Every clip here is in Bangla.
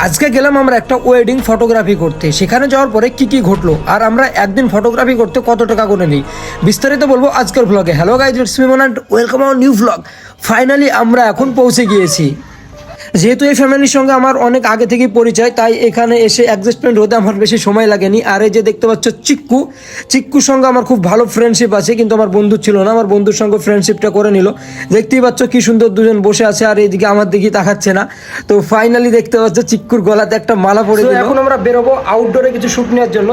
আজকে গেলাম আমরা একটা ওয়েডিং ফটোগ্রাফি করতে। সেখানে যাওয়ার পরে কি কি ঘটলো আর আমরা একদিন ফটোগ্রাফি করতে কত টাকা করে নিই বিস্তারিত বলবো আজকের ভ্লগে। হ্যালো গাইজ, ইটস মি মোনান্ট, welcome our new vlog. Finally আমরা এখন পৌঁছে গিয়েছি। যেহেতু এই ফ্যামিলির সঙ্গে আমার অনেক আগে থেকেই পরিচয়, তাই এখানে এসে অ্যাডজাস্টমেন্ট হতে আমার বেশি সময় লাগেনি। আর এই যে দেখতে পাচ্ছ চিক্কুর সঙ্গে আমার খুব ভালো ফ্রেন্ডশিপ আছে, কিন্তু আমার বন্ধু ছিল না, আমার বন্ধুর সঙ্গে ফ্রেন্ডশিপটা করে নিল। দেখতেই পাচ্ছ কি সুন্দর দুজন বসে আছে আর এইদিকে আমার দিকে তাকাচ্ছে না। তো ফাইনালি দেখতে পাচ্ছ চিক্কুর গলাতে একটা মালা পড়ে দিল। এখন আমরা বেরোবো আউটডোরে কিছু শ্যুট নেওয়ার জন্য।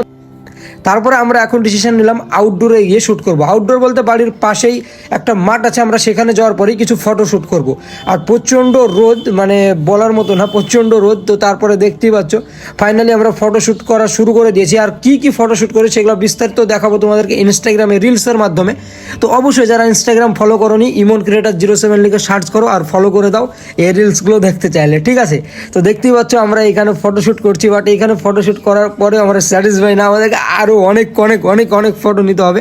তারপরে আমরা এখন ডিসিশন নিলাম আউটডোরে গিয়ে শ্যুট করব। আউটডোর বলতে বাড়ির পাশেই একটা মাঠ আছে, আমরা সেখানে যাওয়ার পরেই কিছু ফটো শ্যুট করব। আর প্রচণ্ড রোদ, মানে বলার মতো না, প্রচণ্ড রোদ। তো তারপরে দেখতেই পাচ্ছ ফাইনালি আমরা ফটো শ্যুট করা শুরু করে দিয়েছি। আর কি কি ফটো শ্যুট করে সেগুলো বিস্তারিত দেখাবো তোমাদেরকে ইনস্টাগ্রামে রিলসের মাধ্যমে। তো অবশ্যই যারা ইনস্টাগ্রাম ফলো করোনি, ইমন ক্রিয়েটার 07 লিখে সার্চ করো আর ফলো করে দাও এই রিলসগুলো দেখতে চাইলে, ঠিক আছে? তো দেখতেই পাচ্ছ আমরা এখানে ফটোশ্যুট করছি, বাট এখানে ফটোশ্যুট করার পরে আমরা স্যাটিসফাই না, আমাদেরকে আরও অনেক অনেক অনেক অনেক ফটো নিতে হবে,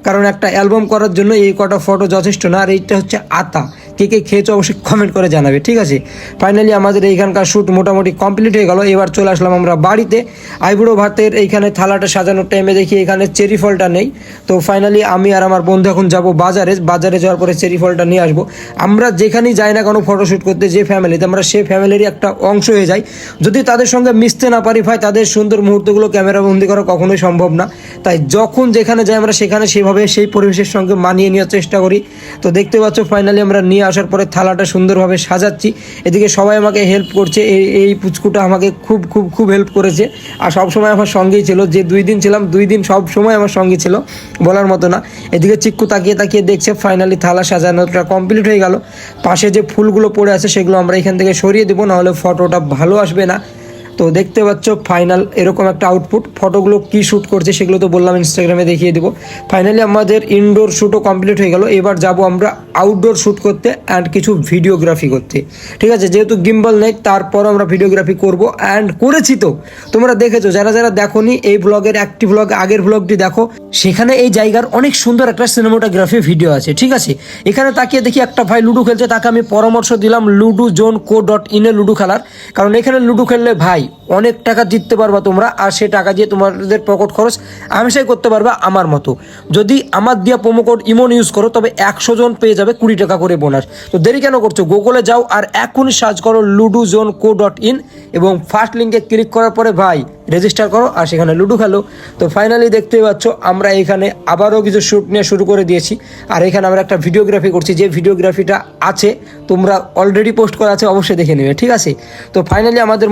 কারণ একটা অ্যালবাম করার জন্য এই কটা ফটো যথেষ্ট না। আর এইটা হচ্ছে আতা, কে কে খেয়েছো অবশ্যই কমেন্ট করে জানাবে, ঠিক আছে? ফাইনালি আমাদের এইখানকার শ্যুট মোটামুটি কমপ্লিট হয়ে গেল। এবার চলে আসলাম আমরা বাড়িতে। আইবুড়ো ভাতের এইখানে থালাটা সাজানোর টাইমে দেখি এখানে চেরি ফলটা নেই। তো ফাইনালি আমি আর আমার বন্ধু এখন যাব বাজারে যাওয়ার পরে চেরি ফলটা নিয়ে আসবো। আমরা যেখানেই যাই না কোনো ফটোশ্যুট করতে, যে ফ্যামিলিতে, আমরা সেই ফ্যামিলিরই একটা অংশ হয়ে যাই। যদি তাদের সঙ্গে মিশতে না পারি ভাই, তাদের সুন্দর মুহূর্তগুলো ক্যামেরাবন্দি করা কখনোই সম্ভব না। তাই যখন যেখানে যাই আমরা সেখানে সেভাবে সেই পরিবেশের সঙ্গে মানিয়ে নেওয়ার চেষ্টা করি। তো দেখতে পাচ্ছ ফাইনালি আমরা নিয়ে আসার পরে থালাটা সুন্দরভাবে সাজাচ্ছি। এদিকে সবাই আমাকে হেল্প করছে, এই পুচকুটা আমাকে খুব খুব খুব হেল্প করেছে আর সবসময় আমার সঙ্গেই ছিল। যে 2 দিন ছিলাম, 2 দিন সব সময় আমার সঙ্গে ছিল, বলার মতো না। এদিকে চিক্কু তাকিয়ে তাকিয়ে দেখছে। ফাইনালি থালা সাজানোটা কমপ্লিট হয়ে গেল। পাশে যে ফুলগুলো পড়ে আছে সেগুলো আমরা এখান থেকে সরিয়ে দেবো, নাহলে ফটোটা ভালো আসবে না। তো দেখতে পাচ্ছ ফাইনাল এরকম একটা আউটপুট। ফটোগুলো কি শ্যুট করছে সেগুলো তো বললাম ইনস্টাগ্রামে দেখিয়ে দেবো। ফাইনালি আমাদের ইনডোর শ্যুটও কমপ্লিট হয়ে গেল। এবার যাব আমরা আউটডোর শ্যুট করতে অ্যান্ড কিছু ভিডিওগ্রাফি করতে, ঠিক আছে? যেহেতু গিম্বল নেই, তারপর আমরা ভিডিওগ্রাফি করব অ্যান্ড করেছি। তো তোমরা দেখেছো, যারা যারা দেখোনি এই ব্লগের একটি ব্লগ, আগের ব্লগটি দেখো, সেখানে এই জায়গার অনেক সুন্দর একটা সিনেমাটোগ্রাফি ভিডিও আছে, ঠিক আছে? এখানে তাকিয়ে দেখি একটা ভাই লুডো খেলছে, তাকে আমি পরামর্শ দিলাম ludozone.co.in এ লুডো খেলার, কারণ এখানে লুডো খেললে ভাই অনেক টাকা জিততে পারবা তোমরা। আর সে টাকা দিয়ে তোমাদের পকেট খরচ হামেশাই করতে পারবা আমার মতো। যদি আমার দেওয়া প্রোমো কোড ইমন ইউজ করো, তবে 100 জন পেয়ে যাবে 20 টাকা করে বোনাস। তো দেরি কেন করছো, গুগলে যাও আর এখনই সার্চ করো ludozone.co.in এবং ফার্স্ট লিঙ্কে ক্লিক করার পরে ভাই রেজিস্টার করো আর সেখানে লুডো খেলো। তো ফাইনালি দেখতেই পাচ্ছ আমরা এখানে আবারও কিছু শ্যুট নিয়ে শুরু করে দিয়েছি। আর এখানে আমরা একটা ভিডিওগ্রাফি করছি, যে ভিডিওগ্রাফিটা আছে তোমরা অলরেডি পোস্ট করা আছে, অবশ্যই দেখে নেবে, ঠিক আছে? তো ফাইনালি আমাদের